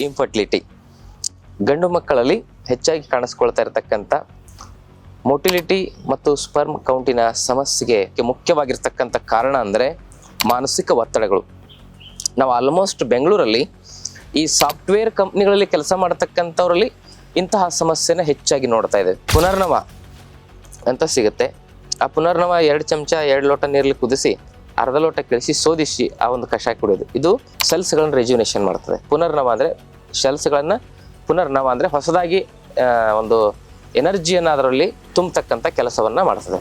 Infertility ಗಂಡು ಮಕ್ಕಳಲ್ಲಿ ಹೆಚ್ಚಾಗಿ ಕಾಣಿಸ್ಕೊಳ್ತಾ ಇರತಕ್ಕಂಥ ಮೊಟಿಲಿಟಿ ಮತ್ತು ಸ್ಪರ್ಮ್ ಕೌಂಟಿನ ಸಮಸ್ಯೆಗೆ ಮುಖ್ಯವಾಗಿರ್ತಕ್ಕಂಥ ಕಾರಣ ಅಂದರೆ ಮಾನಸಿಕ ಒತ್ತಡಗಳು. ನಾವು ಆಲ್ಮೋಸ್ಟ್ ಬೆಂಗಳೂರಲ್ಲಿ ಈ ಸಾಫ್ಟ್ವೇರ್ ಕಂಪ್ನಿಗಳಲ್ಲಿ ಕೆಲಸ ಮಾಡತಕ್ಕಂಥವರಲ್ಲಿ ಇಂತಹ ಸಮಸ್ಯೆನ ಹೆಚ್ಚಾಗಿ ನೋಡ್ತಾ ಇದ್ದೇವೆ. ಪುನರ್ನವ ಅಂತ ಸಿಗುತ್ತೆ. ಆ ಪುನರ್ನವ 2 ಚಮಚ 2 ಲೋಟ ನೀರಲ್ಲಿ ಕುದಿಸಿ ಅರ್ಧ ಲೋಟ ಕೆಳಿಸಿ ಶೋಧಿಸಿ ಆ ಒಂದು ಕಷಾಯ ಕುಡಿಯೋದು. ಇದು ಸೆಲ್ಸ್ಗಳನ್ನು ರೆಜ್ಯುನೇಷನ್ ಮಾಡ್ತದೆ. ಪುನರ್ನವ ಅಂದರೆ ಸೆಲ್ಸ್ಗಳನ್ನು, ಪುನರ್ನವ ಅಂದರೆ ಹೊಸದಾಗಿ ಒಂದು ಎನರ್ಜಿಯನ್ನು ಅದರಲ್ಲಿ ತುಂಬತಕ್ಕಂಥ ಕೆಲಸವನ್ನು ಮಾಡ್ತದೆ.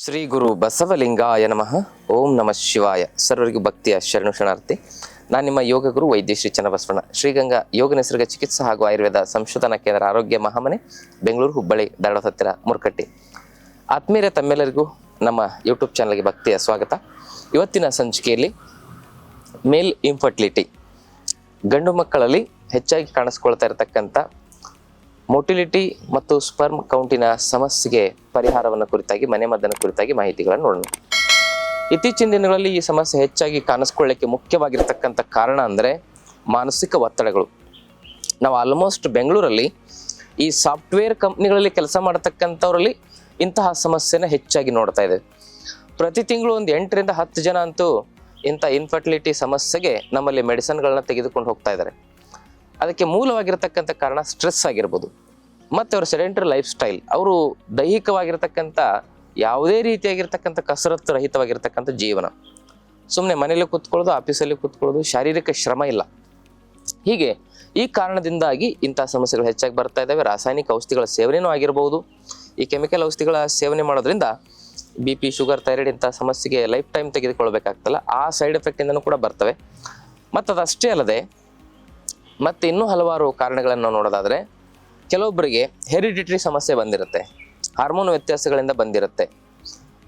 ಶ್ರೀ ಗುರು ಬಸವಲಿಂಗಾಯ ನಮಃ. ಓಂ ನಮಃ ಶಿವಾಯ. ಸರ್ವರಿಗೂ ಭಕ್ತಿಯ ಶರಣಾರ್ಥಿ. ನಾನು ನಿಮ್ಮ ಯೋಗ ಗುರು ವೈದ್ಯ ಶ್ರೀ ಚನ್ನಬಸವಣ್ಣ, ಶ್ರೀಗಂಗಾ ಯೋಗ ನಿಸರ್ಗ ಚಿಕಿತ್ಸಾ ಹಾಗೂ ಆಯುರ್ವೇದ ಸಂಶೋಧನಾ ಕೇಂದ್ರ, ಆರೋಗ್ಯ ಮಹಾಮನೆ, ಬೆಂಗಳೂರು, ಹುಬ್ಬಳ್ಳಿ, ಧಾರವಾಡ ಹತ್ತಿರ, ಮುರ್ಕಟ್ಟಿ. ಆತ್ಮೀಯರೇ, ತಮ್ಮೆಲ್ಲರಿಗೂ ನಮ್ಮ ಯೂಟ್ಯೂಬ್ ಚಾನಲ್ಗೆ ಭಕ್ತಿಯ ಸ್ವಾಗತ. ಇವತ್ತಿನ ಸಂಚಿಕೆಯಲ್ಲಿ ಮೇಲ್ ಇನ್ಫರ್ಟಿಲಿಟಿ, ಗಂಡು ಮಕ್ಕಳಲ್ಲಿ ಹೆಚ್ಚಾಗಿ ಕಾಣಿಸ್ಕೊಳ್ತಾ ಇರತಕ್ಕಂಥ ಮೊಟಿಲಿಟಿ ಮತ್ತು ಸ್ಪರ್ಮ್ ಕೌಂಟಿನ ಸಮಸ್ಯೆಗೆ ಪರಿಹಾರವನ್ನು ಕುರಿತಾಗಿ, ಮನೆಮದ್ದನ್ನು ಕುರಿತಾಗಿ ಮಾಹಿತಿಗಳನ್ನು ನೋಡೋಣ. ಇತ್ತೀಚಿನ ದಿನಗಳಲ್ಲಿ ಈ ಸಮಸ್ಯೆ ಹೆಚ್ಚಾಗಿ ಕಾಣಿಸ್ಕೊಳ್ಳಿಕ್ಕೆ ಮುಖ್ಯವಾಗಿರ್ತಕ್ಕಂಥ ಕಾರಣ ಅಂದರೆ ಮಾನಸಿಕ ಒತ್ತಡಗಳು. ನಾವು ಆಲ್ಮೋಸ್ಟ್ ಬೆಂಗಳೂರಲ್ಲಿ ಈ ಸಾಫ್ಟ್ವೇರ್ ಕಂಪ್ನಿಗಳಲ್ಲಿ ಕೆಲಸ ಮಾಡತಕ್ಕಂಥವರಲ್ಲಿ ಇಂತಹ ಸಮಸ್ಯೆನ ಹೆಚ್ಚಾಗಿ ನೋಡ್ತಾ ಇದ್ದೇವೆ. ಪ್ರತಿ ತಿಂಗಳು ಒಂದು 8 ರಿಂದ 10 ಜನ ಅಂತೂ ಇಂಥ ಇನ್ಫರ್ಟಿಲಿಟಿ ಸಮಸ್ಯೆಗೆ ನಮ್ಮಲ್ಲಿ ಮೆಡಿಸಿನ್ಗಳನ್ನ ತೆಗೆದುಕೊಂಡು ಹೋಗ್ತಾ ಇದ್ದಾರೆ. ಅದಕ್ಕೆ ಮೂಲವಾಗಿರ್ತಕ್ಕಂಥ ಕಾರಣ ಸ್ಟ್ರೆಸ್ ಆಗಿರ್ಬೋದು, ಮತ್ತು ಅವರ ಸೆಡೆಂಟರಿ ಲೈಫ್ ಸ್ಟೈಲ್. ಅವರು ದೈಹಿಕವಾಗಿರ್ತಕ್ಕಂಥ ಯಾವುದೇ ರೀತಿಯಾಗಿರ್ತಕ್ಕಂಥ ಕಸರತ್ತು ರಹಿತವಾಗಿರ್ತಕ್ಕಂಥ ಜೀವನ, ಸುಮ್ಮನೆ ಮನೇಲಿ ಕೂತ್ಕೊಳ್ಳೋದು, ಆಫೀಸಲ್ಲಿ ಕೂತ್ಕೊಳ್ಳೋದು, ಶಾರೀರಿಕ ಶ್ರಮ ಇಲ್ಲ. ಹೀಗೆ ಈ ಕಾರಣದಿಂದಾಗಿ ಇಂಥ ಸಮಸ್ಯೆಗಳು ಹೆಚ್ಚಾಗಿ ಬರ್ತಾ ಇದ್ದಾವೆ. ರಾಸಾಯನಿಕ ಔಷಧಿಗಳ ಸೇವನೆಯೂ ಆಗಿರ್ಬೋದು. ಈ ಕೆಮಿಕಲ್ ಔಷಧಿಗಳ ಸೇವನೆ ಮಾಡೋದ್ರಿಂದ BP, ಶುಗರ್, ಥೈರಾಯ್ಡ್ ಇಂಥ ಸಮಸ್ಯೆಗೆ ಲೈಫ್ ಟೈಮ್ ತೆಗೆದುಕೊಳ್ಬೇಕಾಗ್ತಲ್ಲ, ಆ ಸೈಡ್ ಎಫೆಕ್ಟಿಂದನೂ ಕೂಡ ಬರ್ತವೆ. ಮತ್ತು ಅದಷ್ಟೇ ಅಲ್ಲದೆ ಮತ್ತು ಇನ್ನೂ ಹಲವಾರು ಕಾರಣಗಳನ್ನು ನೋಡೋದಾದರೆ, ಕೆಲವೊಬ್ಬರಿಗೆ ಹೆರಿಡಿಟರಿ ಸಮಸ್ಯೆ ಬಂದಿರುತ್ತೆ, ಹಾರ್ಮೋನ್ ವ್ಯತ್ಯಾಸಗಳಿಂದ ಬಂದಿರುತ್ತೆ,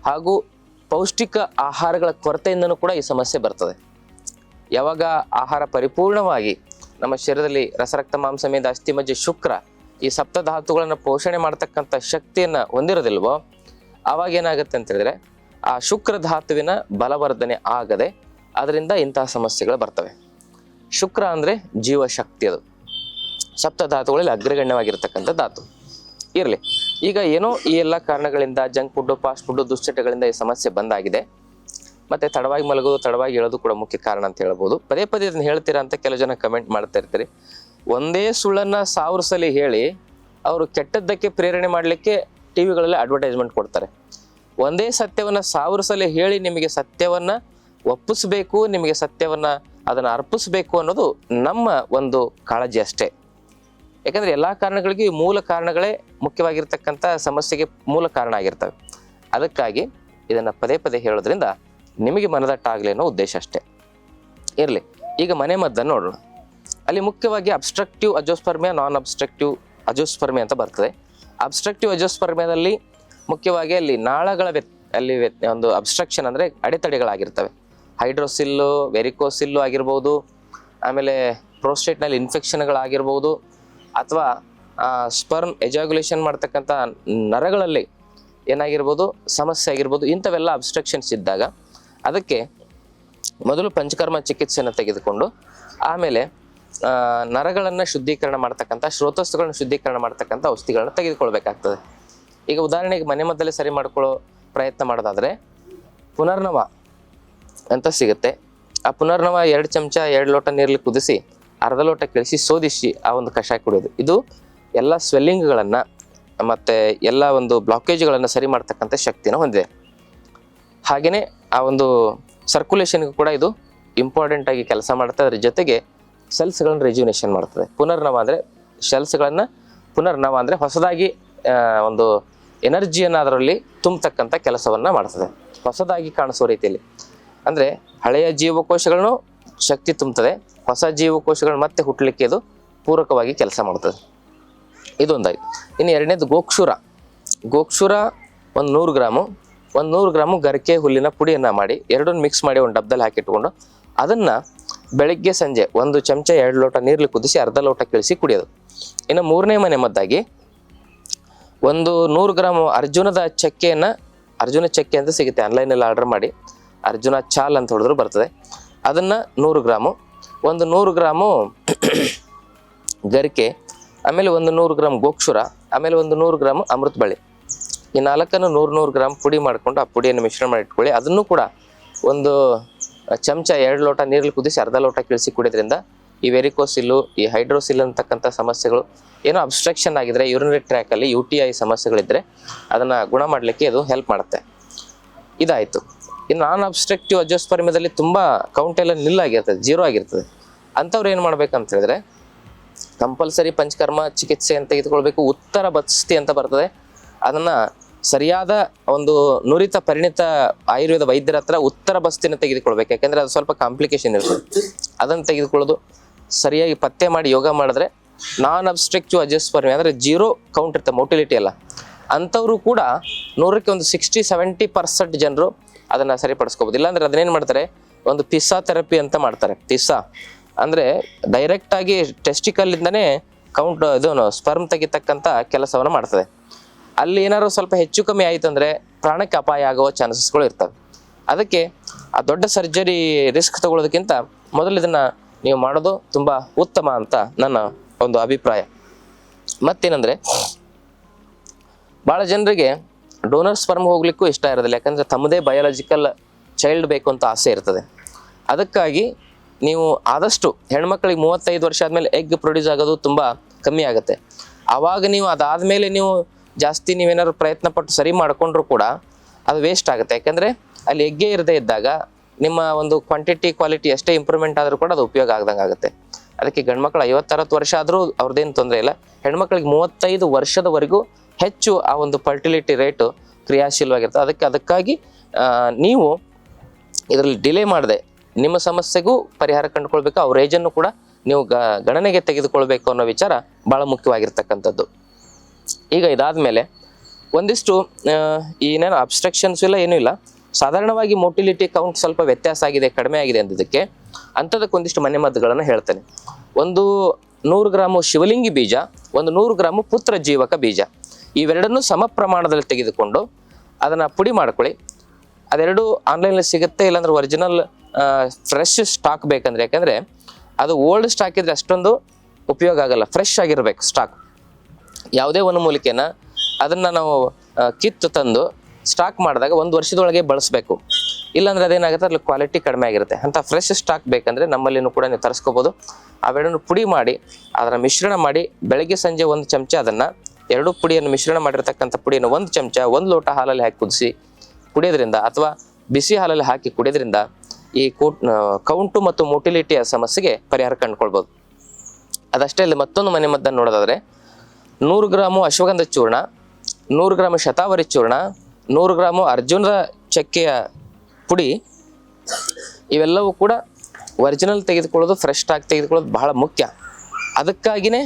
ಹಾಗೂ ಪೌಷ್ಟಿಕ ಆಹಾರಗಳ ಕೊರತೆಯಿಂದನೂ ಕೂಡ ಈ ಸಮಸ್ಯೆ ಬರ್ತದೆ. ಯಾವಾಗ ಆಹಾರ ಪರಿಪೂರ್ಣವಾಗಿ ನಮ್ಮ ಶರೀರದಲ್ಲಿ ರಸರಕ್ತ, ಮಾಂಸ, ಮೇದ, ಅಸ್ಥಿ, ಮಜ್ಜೆ, ಶುಕ್ರ ಈ ಸಪ್ತಧಾತುಗಳನ್ನು ಪೋಷಣೆ ಮಾಡ್ತಕ್ಕಂಥ ಶಕ್ತಿಯನ್ನು ಹೊಂದಿರೋದಿಲ್ವೋ, ಆವಾಗ ಏನಾಗುತ್ತೆ ಅಂತ ಹೇಳಿದ್ರೆ ಆ ಶುಕ್ರ ಧಾತುವಿನ ಬಲವರ್ಧನೆ ಆಗದೆ ಅದರಿಂದ ಇಂತಹ ಸಮಸ್ಯೆಗಳು ಬರ್ತವೆ. ಶುಕ್ರ ಅಂದರೆ ಜೀವಶಕ್ತಿ, ಅದು ಸಪ್ತಧಾತುಗಳಲ್ಲಿ ಅಗ್ರಗಣ್ಯವಾಗಿರ್ತಕ್ಕಂಥ ಧಾತು. ಇರಲಿ, ಈಗ ಏನೋ ಈ ಎಲ್ಲ ಕಾರಣಗಳಿಂದ, ಜಂಕ್ ಫುಡ್, ಫಾಸ್ಟ್ ಫುಡ್, ದುಶ್ಚಟಗಳಿಂದ ಈ ಸಮಸ್ಯೆ ಬಂದಾಗಿದೆ. ಮತ್ತು ತಡವಾಗಿ ಮಲಗೋದು, ತಡವಾಗಿ ಹೇಳೋದು ಕೂಡ ಮುಖ್ಯ ಕಾರಣ ಅಂತ ಹೇಳ್ಬೋದು. ಪದೇ ಪದೇ ಇದನ್ನು ಹೇಳ್ತೀರಾ ಅಂತ ಕೆಲವು ಜನ ಕಮೆಂಟ್ ಮಾಡ್ತಾ ಇರ್ತೀರಿ. ಒಂದೇ ಸುಳ್ಳನ್ನು 1000 ಸಲ ಹೇಳಿ ಅವರು ಕೆಟ್ಟದ್ದಕ್ಕೆ ಪ್ರೇರಣೆ ಮಾಡಲಿಕ್ಕೆ ಟಿವಿಗಳಲ್ಲಿ ಅಡ್ವರ್ಟೈಸ್ಮೆಂಟ್ ಕೊಡ್ತಾರೆ. ಒಂದೇ ಸತ್ಯವನ್ನು 1000 ಸಲ ಹೇಳಿ ನಿಮಗೆ ಸತ್ಯವನ್ನು ಒಪ್ಪಿಸಬೇಕು, ನಿಮಗೆ ಸತ್ಯವನ್ನು ಅದನ್ನು ಅರ್ಪಿಸಬೇಕು ಅನ್ನೋದು ನಮ್ಮ ಒಂದು ಕಾಳಜಿ ಅಷ್ಟೇ. ಯಾಕಂದರೆ ಎಲ್ಲ ಕಾರಣಗಳಿಗೂ ಈ ಮೂಲ ಕಾರಣಗಳೇ ಮುಖ್ಯವಾಗಿರ್ತಕ್ಕಂಥ ಸಮಸ್ಯೆಗೆ ಮೂಲ ಕಾರಣ ಆಗಿರ್ತವೆ. ಅದಕ್ಕಾಗಿ ಇದನ್ನು ಪದೇ ಪದೇ ಹೇಳೋದ್ರಿಂದ ನಿಮಗೆ ಮನದಟ್ಟಾಗಲಿ ಅನ್ನೋ ಉದ್ದೇಶ ಅಷ್ಟೇ. ಇರಲಿ, ಈಗ ಮನೆ ಮದ್ದನ್ನು ನೋಡೋಣ. ಅಲ್ಲಿ ಮುಖ್ಯವಾಗಿ ಅಬ್ಸ್ಟ್ರಕ್ಟಿವ್ ಅಜೋಸ್ಪರ್ಮಿಯಾ, ನಾನ್ ಅಬ್ಸ್ಟ್ರಕ್ಟಿವ್ ಅಜೋಸ್ಪರ್ಮಿಯಾ ಅಂತ ಬರ್ತದೆ. ಅಬ್ಸ್ಟ್ರಕ್ಟಿವ್ ಅಜೋಸ್ಪರ್ಮಿಯಾದಲ್ಲಿ ಮುಖ್ಯವಾಗಿ ಅಲ್ಲಿ ನಾಳಗಳ ಅಲ್ಲಿ ಒಂದು ಅಬ್ಸ್ಟ್ರಕ್ಷನ್ ಅಂದರೆ ಅಡೆತಡೆಗಳಾಗಿರ್ತವೆ. ಹೈಡ್ರೋಸಿಲ್ಲು, ವೆರಿಕೋಸಿಲ್ಲು ಆಗಿರ್ಬೋದು, ಆಮೇಲೆ ಪ್ರೋಸ್ಟೇಟ್ನಲ್ಲಿ ಇನ್ಫೆಕ್ಷನ್ಗಳಾಗಿರ್ಬೋದು, ಅಥವಾ ಸ್ಪರ್ಮ್ ಎಜಾಗ್ಯುಲೇಷನ್ ಮಾಡ್ತಕ್ಕಂಥ ನರಗಳಲ್ಲಿ ಏನಾಗಿರ್ಬೋದು ಸಮಸ್ಯೆ ಆಗಿರ್ಬೋದು. ಇಂಥವೆಲ್ಲ ಅಬ್ಸ್ಟ್ರಕ್ಷನ್ಸ್ ಇದ್ದಾಗ ಅದಕ್ಕೆ ಮೊದಲು ಪಂಚಕರ್ಮ ಚಿಕಿತ್ಸೆಯನ್ನು ತೆಗೆದುಕೊಂಡು ಆಮೇಲೆ ನರಗಳನ್ನು ಶುದ್ಧೀಕರಣ ಮಾಡ್ತಕ್ಕಂಥ, ಶ್ರೋತಸ್ಸುಗಳನ್ನು ಶುದ್ಧೀಕರಣ ಮಾಡ್ತಕ್ಕಂಥ ಔಷಧಿಗಳನ್ನ ತೆಗೆದುಕೊಳ್ಬೇಕಾಗ್ತದೆ. ಈಗ ಉದಾಹರಣೆಗೆ ಮನೆ ಮದ್ದಲ್ಲೇ ಸರಿ ಮಾಡ್ಕೊಳ್ಳೋ ಪ್ರಯತ್ನ ಮಾಡೋದಾದರೆ ಪುನರ್ನವ ಅಂತ ಸಿಗುತ್ತೆ. ಆ ಪುನರ್ನವ 2 ಚಮಚ 2 ಲೋಟ ನೀರಲ್ಲಿ ಕುದಿಸಿ ಅರ್ಧ ಲೋಟ ಕೆಳಿಸಿ ಶೋಧಿಸಿ ಆ ಒಂದು ಕಷಾಯ ಕುಡಿಯೋದು. ಇದು ಎಲ್ಲ ಸ್ವೆಲ್ಲಿಂಗ್ಗಳನ್ನು ಮತ್ತು ಎಲ್ಲ ಒಂದು ಬ್ಲಾಕೇಜ್ಗಳನ್ನು ಸರಿ ಮಾಡ್ತಕ್ಕಂಥ ಶಕ್ತಿನ ಹೊಂದಿದೆ. ಹಾಗೆಯೇ ಆ ಒಂದು ಸರ್ಕ್ಯುಲೇಷನ್ಗೂ ಕೂಡ ಇದು ಇಂಪಾರ್ಟೆಂಟ್ ಆಗಿ ಕೆಲಸ ಮಾಡುತ್ತೆ. ಅದ್ರ ಜೊತೆಗೆ ಸೆಲ್ಸ್ಗಳನ್ನು ರೆಜ್ಯುನೇಷನ್ ಮಾಡ್ತದೆ. ಪುನರ್ನವ ಅಂದರೆ ಸೆಲ್ಸ್ಗಳನ್ನು, ಪುನರ್ನವ ಅಂದರೆ ಹೊಸದಾಗಿ ಒಂದು ಎನರ್ಜಿಯನ್ನು ಅದರಲ್ಲಿ ತುಂಬತಕ್ಕಂಥ ಕೆಲಸವನ್ನು ಮಾಡ್ತದೆ, ಹೊಸದಾಗಿ ಕಾಣಿಸೋ ರೀತಿಯಲ್ಲಿ. ಅಂದರೆ ಹಳೆಯ ಜೀವಕೋಶಗಳನ್ನು ಶಕ್ತಿ ತುಂಬುತ್ತದೆ, ಹೊಸ ಜೀವಕೋಶಗಳು ಮತ್ತೆ ಹುಟ್ಟಲಿಕ್ಕೆ ಇದು ಪೂರಕವಾಗಿ ಕೆಲಸ ಮಾಡ್ತದೆ. ಇದೊಂದಾಗಿ. ಇನ್ನು ಎರಡನೇದು ಗೋಕ್ಷುರ. ಗೋಕ್ಷುರ ಒಂದು 100 ಗ್ರಾಮು ಗರಿಕೆ ಹುಲ್ಲಿನ ಪುಡಿಯನ್ನು ಮಾಡಿ ಎರಡನ್ನು ಮಿಕ್ಸ್ ಮಾಡಿ ಒಂದು ಡಬ್ಬದಲ್ಲಿ ಹಾಕಿಟ್ಕೊಂಡು ಅದನ್ನು ಬೆಳಗ್ಗೆ ಸಂಜೆ 1 ಚಮಚ 2 ಲೋಟ ನೀರಲ್ಲಿ ಕುದಿಸಿ ಅರ್ಧ ಲೋಟ ಕೆಳಿಸಿ ಕುಡಿಯೋದು. ಇನ್ನು 3ನೇ ಮನೆ ಮದ್ದಾಗಿ 100 ಗ್ರಾಮ್ ಅರ್ಜುನದ ಚಕ್ಕೆಯನ್ನು ಅರ್ಜುನ ಚಕ್ಕೆ ಅಂತ ಸಿಗುತ್ತೆ, ಆನ್ಲೈನಲ್ಲಿ ಆರ್ಡರ್ ಮಾಡಿ ಅರ್ಜುನ ಚಾಲ್ ಅಂತ ಹೊಡೆದ್ರು ಬರ್ತದೆ. ಅದನ್ನು 100 ಗ್ರಾಮು, ಒಂದು 100 ಗ್ರಾಮು ಗರಿಕೆ, ಆಮೇಲೆ ಒಂದು 100 ಗ್ರಾಮ್ ಗೋಕ್ಷುರ, ಆಮೇಲೆ ಒಂದು 100 ಗ್ರಾಮ್ ಅಮೃತ ಬಳ್ಳಿ. ಈ 4ನ್ನು 100 ಗ್ರಾಮ್ ಪುಡಿ ಮಾಡಿಕೊಂಡು ಆ ಪುಡಿಯನ್ನು ಮಿಶ್ರಣ ಮಾಡಿ ಇಟ್ಕೊಳ್ಳಿ. ಅದನ್ನು ಕೂಡ ಒಂದು ಚಮಚ 2 ಲೋಟ ನೀರಲ್ಲಿ ಕುದಿಸಿ ಅರ್ಧ ಲೋಟ ಕಿಳಿಸಿ ಕುಡಿಯೋದ್ರಿಂದ ಈ ವೆರಿಕೋಸಿಲ್ಲು, ಈ ಹೈಡ್ರೋಸಿಲ್ ಅಂತಕ್ಕಂಥ ಸಮಸ್ಯೆಗಳು ಏನೋ ಅಬ್ಸ್ಟ್ರಕ್ಷನ್ ಆಗಿದ್ರೆ, ಯೂರಿನರಿ ಟ್ರ್ಯಾಕಲ್ಲಿ UTI ಸಮಸ್ಯೆಗಳಿದ್ದರೆ ಅದನ್ನು ಗುಣ ಮಾಡಲಿಕ್ಕೆ ಇದು ಹೆಲ್ಪ್ ಮಾಡುತ್ತೆ. ಇದಾಯಿತು. ಇನ್ನು ನಾನ್ ಅಬ್ಸ್ಟ್ರಕ್ಟಿವ್ ಅಜೋಸ್ಪರ್ಮಿಯಾದಲ್ಲಿ ತುಂಬ ಕೌಂಟ್ ಎಲ್ಲ ನಿಲ್ಲಾಗಿರ್ತದೆ, 0 ಆಗಿರ್ತದೆ. ಅಂಥವ್ರು ಏನು ಮಾಡ್ಬೇಕಂತ ಹೇಳಿದ್ರೆ ಕಂಪಲ್ಸರಿ ಪಂಚಕರ್ಮ ಚಿಕಿತ್ಸೆ ಅಂತ ತೆಗೆದುಕೊಳ್ಬೇಕು. ಉತ್ತರ ಬಸ್ತಿ ಅಂತ ಬರ್ತದೆ, ಅದನ್ನು ಸರಿಯಾದ ಒಂದು ನುರಿತ ಪರಿಣಿತ ಆಯುರ್ವೇದ ವೈದ್ಯರ ಹತ್ರ ಉತ್ತರ ಬಸ್ತಿನ ತೆಗೆದುಕೊಳ್ಬೇಕು. ಯಾಕೆಂದರೆ ಅದು ಸ್ವಲ್ಪ ಕಾಂಪ್ಲಿಕೇಶನ್ ಇರ್ತದೆ. ಅದನ್ನು ತೆಗೆದುಕೊಳ್ಳೋದು, ಸರಿಯಾಗಿ ಪತ್ತೆ ಮಾಡಿ ಯೋಗ ಮಾಡಿದ್ರೆ ನಾನ್ ಅಬ್ಸ್ಟ್ರಕ್ಟಿವ್ ಅಜೋಸ್ಪರ್ಮಿಯಾ ಅಂದರೆ 0 ಕೌಂಟ್ ಇರ್ತದೆ, ಮೊಟಿಲಿಟಿ ಅಲ್ಲ. ಅಂಥವರು ಕೂಡ 100ಕ್ಕೆ ಒಂದು 60-70% ಜನರು ಅದನ್ನು ಸರಿಪಡಿಸ್ಕೋಬೋದು. ಇಲ್ಲಾಂದರೆ ಅದನ್ನೇನು ಮಾಡ್ತಾರೆ, ಒಂದು ಪಿಸ್ಸಾ ಥೆರಪಿ ಅಂತ ಮಾಡ್ತಾರೆ. ಪಿಸ್ಸಾ ಅಂದರೆ ಡೈರೆಕ್ಟಾಗಿ ಟೆಸ್ಟಿಕಲ್ಲಿಂದನೇ ಕೌಂಟ್ ಇದು ಸ್ಪರ್ಮ್ ತೆಗಿತಕ್ಕಂಥ ಕೆಲಸವನ್ನು ಮಾಡ್ತದೆ. ಅಲ್ಲಿ ಏನಾದ್ರು ಸ್ವಲ್ಪ ಹೆಚ್ಚು ಕಮ್ಮಿ ಆಯಿತು ಅಂದರೆ ಪ್ರಾಣಕ್ಕೆ ಅಪಾಯ ಆಗುವ ಚಾನ್ಸಸ್ಗಳು ಇರ್ತವೆ. ಅದಕ್ಕೆ ಆ ದೊಡ್ಡ ಸರ್ಜರಿ ರಿಸ್ಕ್ ತಗೊಳ್ಳೋದಕ್ಕಿಂತ ಮೊದಲು ಇದನ್ನು ನೀವು ಮಾಡೋದು ತುಂಬ ಉತ್ತಮ ಅಂತ ನನ್ನ ಒಂದು ಅಭಿಪ್ರಾಯ. ಮತ್ತೇನೆಂದರೆ ಭಾಳ ಜನರಿಗೆ ಡೋನರ್ ಸ್ಪರ್ಮ್ ಹೋಗ್ಲಿಕ್ಕೂ ಇಷ್ಟ ಇರೋದಿಲ್ಲ, ಯಾಕಂದರೆ ತಮ್ಮದೇ ಬಯಾಲಜಿಕಲ್ ಚೈಲ್ಡ್ ಬೇಕು ಅಂತ ಆಸೆ ಇರ್ತದೆ. ಅದಕ್ಕಾಗಿ ನೀವು ಆದಷ್ಟು ಹೆಣ್ಮಕ್ಳಿಗೆ 35 ವರ್ಷ ಆದಮೇಲೆ ಎಗ್ ಪ್ರೊಡ್ಯೂಸ್ ಆಗೋದು ತುಂಬ ಕಮ್ಮಿ ಆಗುತ್ತೆ. ಆವಾಗ ನೀವು ಅದಾದಮೇಲೆ ನೀವು ಜಾಸ್ತಿ ನೀವೇನಾದ್ರು ಪ್ರಯತ್ನ ಪಟ್ಟು ಸರಿ ಮಾಡಿಕೊಂಡ್ರೂ ಕೂಡ ಅದು ವೇಸ್ಟ್ ಆಗುತ್ತೆ. ಯಾಕೆಂದರೆ ಅಲ್ಲಿ ಎಗ್ಗೆ ಇರದೇ ಇದ್ದಾಗ ನಿಮ್ಮ ಒಂದು ಕ್ವಾಂಟಿಟಿ ಕ್ವಾಲಿಟಿ ಎಷ್ಟೇ ಇಂಪ್ರೂವ್ಮೆಂಟ್ ಆದರೂ ಕೂಡ ಅದು ಉಪಯೋಗ ಆಗ್ದಂಗೆ ಆಗುತ್ತೆ. ಅದಕ್ಕೆ ಗಂಡ್ಮಕ್ಳು 50-60 ವರ್ಷ ಆದರೂ ಅವ್ರದ್ದೇನು ತೊಂದರೆ ಇಲ್ಲ. ಹೆಣ್ಮಕ್ಳಿಗೆ 35 ವರ್ಷದವರೆಗೂ ಹೆಚ್ಚು ಆ ಒಂದು ಫರ್ಟಿಲಿಟಿ ರೇಟು ಕ್ರಿಯಾಶೀಲವಾಗಿರ್ತದೆ. ಅದಕ್ಕಾಗಿ ನೀವು ಇದರಲ್ಲಿ ಡಿಲೇ ಮಾಡದೆ ನಿಮ್ಮ ಸಮಸ್ಯೆಗೂ ಪರಿಹಾರ ಕಂಡುಕೊಳ್ಬೇಕು. ಅವ್ರ ಏಜನ್ನು ಕೂಡ ನೀವು ಗಣನೆಗೆ ತೆಗೆದುಕೊಳ್ಬೇಕು ಅನ್ನೋ ವಿಚಾರ ಭಾಳ ಮುಖ್ಯವಾಗಿರ್ತಕ್ಕಂಥದ್ದು. ಈಗ ಇದಾದಮೇಲೆ ಒಂದಿಷ್ಟು ಏನೇನು ಅಬ್ಸ್ಟ್ರಕ್ಷನ್ಸ್ ಇಲ್ಲ, ಏನೂ ಇಲ್ಲ, ಸಾಧಾರಣವಾಗಿ ಮೊಟಿಲಿಟಿ ಕೌಂಟ್ ಸ್ವಲ್ಪ ವ್ಯತ್ಯಾಸ ಆಗಿದೆ, ಕಡಿಮೆ ಆಗಿದೆ ಅಂದಿದ್ದಕ್ಕೆ ಅಂಥದಕ್ಕೊಂದಿಷ್ಟು ಮನೆಮದ್ದುಗಳನ್ನು ಹೇಳ್ತೇನೆ. ಒಂದು 100 ಗ್ರಾಮು ಶಿವಲಿಂಗಿ ಬೀಜ, ಒಂದು 100 ಗ್ರಾಮು ಪುತ್ರ ಜೀವಕ ಬೀಜ, ಇವೆರಡನ್ನೂ ಸಮ ಪ್ರಮಾಣದಲ್ಲಿ ತೆಗೆದುಕೊಂಡು ಅದನ್ನು ಪುಡಿ ಮಾಡ್ಕೊಳ್ಳಿ. ಅದೆರಡು ಆನ್ಲೈನಲ್ಲಿ ಸಿಗುತ್ತೆ, ಇಲ್ಲಾಂದ್ರೆ ಒರಿಜಿನಲ್ ಫ್ರೆಶ್ ಸ್ಟಾಕ್ ಬೇಕಂದ್ರೆ, ಯಾಕಂದರೆ ಅದು ಓಲ್ಡ್ ಸ್ಟಾಕ್ ಇದ್ರೆ ಅಷ್ಟೊಂದು ಉಪಯೋಗ ಆಗಲ್ಲ. ಫ್ರೆಶ್ ಆಗಿರ್ಬೇಕು ಸ್ಟಾಕ್. ಯಾವುದೇ ಒಂದು ಮೂಲಿಕೆನ ಅದನ್ನು ನಾವು ಕಿತ್ತು ತಂದು ಸ್ಟಾಕ್ ಮಾಡಿದಾಗ 1 ವರ್ಷದೊಳಗೆ ಬಳಸಬೇಕು. ಇಲ್ಲಾಂದ್ರೆ ಅದೇನಾಗುತ್ತೆ, ಅದ್ರಲ್ಲಿ ಕ್ವಾಲಿಟಿ ಕಡಿಮೆ ಆಗಿರುತ್ತೆ. ಅಂತ ಫ್ರೆಶ್ ಸ್ಟಾಕ್ ಬೇಕಂದರೆ ನಮ್ಮಲ್ಲಿನೂ ಕೂಡ ನೀವು ತರಿಸ್ಕೋಬೋದು. ಅವೆರಡನ್ನು ಪುಡಿ ಮಾಡಿ ಅದರ ಮಿಶ್ರಣ ಮಾಡಿ ಬೆಳಗ್ಗೆ ಸಂಜೆ 1 ಚಮಚ ಅದನ್ನು, 2 ಪುಡಿಯನ್ನು ಮಿಶ್ರಣ ಮಾಡಿರ್ತಕ್ಕಂಥ ಪುಡಿಯನ್ನು 1 ಚಮಚ 1 ಲೋಟ ಹಾಲಲ್ಲಿ ಹಾಕಿ ಕುದಿಸಿ ಕುಡಿಯೋದ್ರಿಂದ, ಅಥವಾ ಬಿಸಿ ಹಾಲಲ್ಲಿ ಹಾಕಿ ಕುಡಿಯೋದ್ರಿಂದ ಈ ಕೌಂಟು ಮತ್ತು ಮೊಟಿಲಿಟಿಯ ಸಮಸ್ಯೆಗೆ ಪರಿಹಾರ ಕಂಡುಕೊಳ್ಬೋದು. ಅದಷ್ಟೇ ಅಲ್ಲಿ ಮತ್ತೊಂದು ಮನೆಮದ್ದನ್ನು ನೋಡೋದಾದರೆ 100 ಗ್ರಾಮು ಅಶ್ವಗಂಧ ಚೂರ್ಣ, 100 ಗ್ರಾಮು ಶತಾವರಿ ಚೂರ್ಣ, 100 ಗ್ರಾಮು ಅರ್ಜುನದ ಚಕ್ಕೆಯ ಪುಡಿ, ಇವೆಲ್ಲವೂ ಕೂಡ ಒರಿಜಿನಲ್ ತೆಗೆದುಕೊಳ್ಳೋದು, ಫ್ರೆಶ್ ಸ್ಟಾಕ್ ತೆಗೆದುಕೊಳ್ಳೋದು ಬಹಳ ಮುಖ್ಯ. ಅದಕ್ಕಾಗಿಯೇ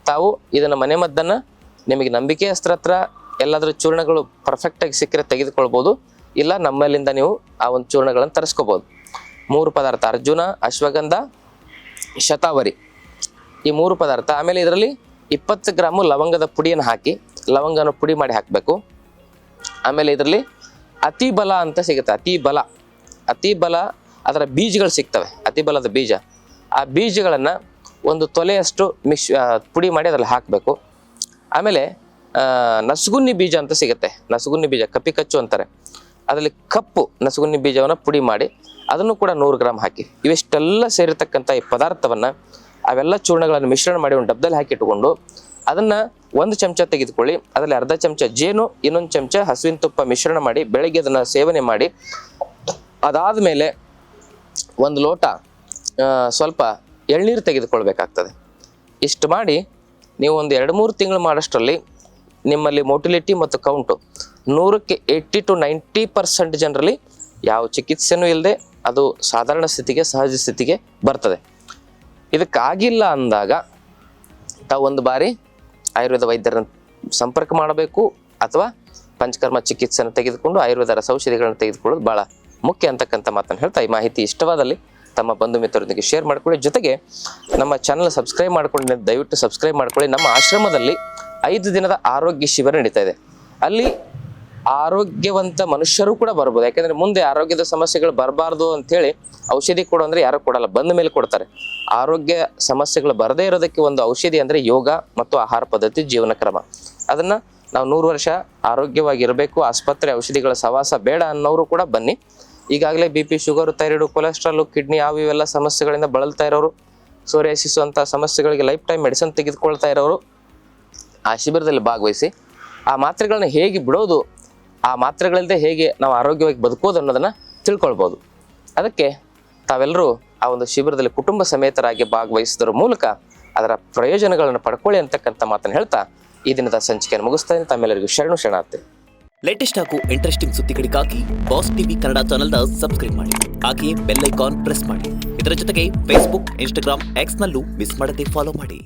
ತಾವು ಇದನ್ನು ಮನೆಮದ್ದನ್ನು ನಿಮಗೆ ನಂಬಿಕೆಯಸ್ತ್ರ ಹತ್ರ ಎಲ್ಲಾದರೂ ಚೂರ್ಣಗಳು ಪರ್ಫೆಕ್ಟಾಗಿ ಸಿಕ್ಕರೆ ತೆಗೆದುಕೊಳ್ಬೋದು, ಇಲ್ಲ ನಮ್ಮಲ್ಲಿಂದ ನೀವು ಆ ಒಂದು ಚೂರ್ಣಗಳನ್ನು ತರಿಸ್ಕೋಬೋದು. 3 ಪದಾರ್ಥ ಅರ್ಜುನ, ಅಶ್ವಗಂಧ, ಶತಾವರಿ, ಈ 3 ಪದಾರ್ಥ. ಆಮೇಲೆ ಇದರಲ್ಲಿ 20 ಗ್ರಾಮು ಲವಂಗದ ಪುಡಿಯನ್ನು ಹಾಕಿ, ಲವಂಗನ ಪುಡಿ ಮಾಡಿ ಹಾಕಬೇಕು. ಆಮೇಲೆ ಇದರಲ್ಲಿ ಅತಿ ಬಲ ಅಂತ ಸಿಗುತ್ತೆ. ಅತಿ ಬಲ ಅದರ ಬೀಜಗಳು ಸಿಗ್ತವೆ, ಅತಿ ಬಲದ ಬೀಜ. ಆ ಬೀಜಗಳನ್ನು 1 ತೊಲೆಯಷ್ಟು ಪುಡಿ ಮಾಡಿ ಅದರಲ್ಲಿ ಹಾಕಬೇಕು. ಆಮೇಲೆ ನಸುಗುನ್ನಿ ಬೀಜ ಅಂತ ಸಿಗುತ್ತೆ, ನಸುಗುನ್ನಿ ಬೀಜ ಕಪಿಕಚ್ಚು ಅಂತಾರೆ. ಅದರಲ್ಲಿ ಕಪ್ಪು ನಸುಗುನ್ನಿ ಬೀಜವನ್ನು ಪುಡಿ ಮಾಡಿ ಅದನ್ನು ಕೂಡ 100 ಗ್ರಾಮ್ ಹಾಕಿ, ಇವೆಷ್ಟೆಲ್ಲ ಸೇರಿರ್ತಕ್ಕಂಥ ಈ ಪದಾರ್ಥವನ್ನು, ಅವೆಲ್ಲ ಚೂರ್ಣಗಳನ್ನು ಮಿಶ್ರಣ ಮಾಡಿ ಒಂದು ಡಬ್ಬದಲ್ಲಿ ಹಾಕಿ ಇಟ್ಟುಕೊಂಡು ಅದನ್ನು 1 ಚಮಚ ತೆಗೆದುಕೊಳ್ಳಿ. ಅದರಲ್ಲಿ ಅರ್ಧ ಚಮಚ ಜೇನು, ಇನ್ನೊಂದು ಚಮಚ ಹಸುವಿನ ತುಪ್ಪ ಮಿಶ್ರಣ ಮಾಡಿ ಬೆಳಗ್ಗೆ ಅದನ್ನು ಸೇವನೆ ಮಾಡಿ, ಅದಾದಮೇಲೆ 1 ಲೋಟ ಸ್ವಲ್ಪ ಎಳ್ನೀರು ತೆಗೆದುಕೊಳ್ಬೇಕಾಗ್ತದೆ. ಇಷ್ಟು ಮಾಡಿ ನೀವು ಒಂದು 2-3 ತಿಂಗಳು ಮಾಡೋಷ್ಟರಲ್ಲಿ ನಿಮ್ಮಲ್ಲಿ ಮೊಟಿಲಿಟಿ ಮತ್ತು ಕೌಂಟು 100ಕ್ಕೆ 80 to 90% ಜನರಲ್ಲಿ ಯಾವ ಚಿಕಿತ್ಸೆನೂ ಇಲ್ಲದೆ ಅದು ಸಾಧಾರಣ ಸ್ಥಿತಿಗೆ, ಸಹಜ ಸ್ಥಿತಿಗೆ ಬರ್ತದೆ. ಇದಕ್ಕಾಗಿಲ್ಲ ಅಂದಾಗ ತಾವು ಒಂದು ಬಾರಿ ಆಯುರ್ವೇದ ವೈದ್ಯರನ್ನು ಸಂಪರ್ಕ ಮಾಡಬೇಕು, ಅಥವಾ ಪಂಚಕರ್ಮ ಚಿಕಿತ್ಸೆಯನ್ನು ತೆಗೆದುಕೊಂಡು ಆಯುರ್ವೇದ ರಸೌಷಧಿಗಳನ್ನು ತೆಗೆದುಕೊಳ್ಳೋದು ಭಾಳ ಮುಖ್ಯ ಅಂತಕ್ಕಂಥ ಮಾತನ್ನು ಹೇಳ್ತಾ, ಈ ಮಾಹಿತಿ ಇಷ್ಟವಾದಲ್ಲಿ ತಮ್ಮ ಬಂಧು ಮಿತ್ರರೊಂದಿಗೆ ಶೇರ್ ಮಾಡ್ಕೊಳ್ಳಿ. ಜೊತೆಗೆ ನಮ್ಮ ಚಾನಲ್ ಸಬ್ಸ್ಕ್ರೈಬ್ ಮಾಡ್ಕೊಂಡು ದಯವಿಟ್ಟು ಸಬ್ಸ್ಕ್ರೈಬ್ ಮಾಡ್ಕೊಳ್ಳಿ. ನಮ್ಮ ಆಶ್ರಮದಲ್ಲಿ 5 ದಿನದ ಆರೋಗ್ಯ ಶಿಬಿರ ನಡೀತಾ ಇದೆ. ಅಲ್ಲಿ ಆರೋಗ್ಯವಂತ ಮನುಷ್ಯರು ಕೂಡ ಬರ್ಬೋದು. ಯಾಕಂದ್ರೆ ಮುಂದೆ ಆರೋಗ್ಯದ ಸಮಸ್ಯೆಗಳು ಬರಬಾರ್ದು ಅಂತೇಳಿ ಔಷಧಿ ಕೊಡು ಅಂದ್ರೆ ಯಾರು ಕೊಡಲ್ಲ, ಬಂದ ಮೇಲೆ ಕೊಡ್ತಾರೆ. ಆರೋಗ್ಯ ಸಮಸ್ಯೆಗಳು ಬರದೇ ಇರೋದಕ್ಕೆ ಒಂದು ಔಷಧಿ ಅಂದ್ರೆ ಯೋಗ ಮತ್ತು ಆಹಾರ ಪದ್ಧತಿ, ಜೀವನ ಕ್ರಮ. ಅದನ್ನ ನಾವು 100 ವರ್ಷ ಆರೋಗ್ಯವಾಗಿರಬೇಕು, ಆಸ್ಪತ್ರೆ ಔಷಧಿಗಳ ಸವಾಸ ಬೇಡ ಅನ್ನೋರು ಕೂಡ ಬನ್ನಿ. ಈಗಾಗಲೇ BP, sugar, thyroid, cholesterol, kidney ಇವೆಲ್ಲ ಸಮಸ್ಯೆಗಳಿಂದ ಬಳಲ್ತಾ ಇರೋರು, ಸೋರಿಯಾಸಿಸ್ ಅಂತ ಸಮಸ್ಯೆಗಳಿಗೆ ಲೈಫ್ ಟೈಮ್ ಮೆಡಿಸಿನ್ ತೆಗೆದುಕೊಳ್ತಾ ಇರೋರು ಆ ಶಿಬಿರದಲ್ಲಿ ಭಾಗವಹಿಸಿ ಆ ಮಾತ್ರೆಗಳನ್ನ ಹೇಗೆ ಬಿಡೋದು, ಆ ಮಾತ್ರೆಗಳಿಲ್ಲದೆ ಹೇಗೆ ನಾವು ಆರೋಗ್ಯವಾಗಿ ಬದುಕೋದು ಅನ್ನೋದನ್ನ ತಿಳ್ಕೊಳ್ಬೋದು. ಅದಕ್ಕೆ ತಾವೆಲ್ಲರೂ ಆ ಒಂದು ಶಿಬಿರದಲ್ಲಿ ಕುಟುಂಬ ಸಮೇತರಾಗಿ ಭಾಗವಹಿಸೋದ್ರ ಮೂಲಕ ಅದರ ಪ್ರಯೋಜನಗಳನ್ನು ಪಡ್ಕೊಳ್ಳಿ ಅಂತಕ್ಕಂಥ ಮಾತನ್ನು ಹೇಳ್ತಾ ಈ ದಿನದ ಸಂಚಿಕೆಯನ್ನು ಮುಗಿಸ್ತಾ ಇದ್ದೀನಿ. ತಮ್ಮೆಲ್ಲರಿಗೂ ಶರಣಾರ್ಥಿ. ಲೇಟೆಸ್ಟ್ ಹಾಗೂ ಇಂಟ್ರೆಸ್ಟಿಂಗ್ ಸುದ್ದಿಗಳಿಗಾಗಿ ಬಾಸ್ ಟಿವಿ ಕನ್ನಡ ಚಾನೆಲ್ನ ಸಬ್ಸ್ಕ್ರೈಬ್ ಮಾಡಿ. ಹಾಗೆಯೇ ಬೆಲ್ ಐಕಾನ್ ಪ್ರೆಸ್ ಮಾಡಿ. ಇದರ ಜೊತೆಗೆ ಫೇಸ್ಬುಕ್, ಇನ್ಸ್ಟಾಗ್ರಾಮ್, ಎಕ್ಸ್ನಲ್ಲೂ ಮಿಸ್ ಮಾಡದೆ ಫಾಲೋ ಮಾಡಿ.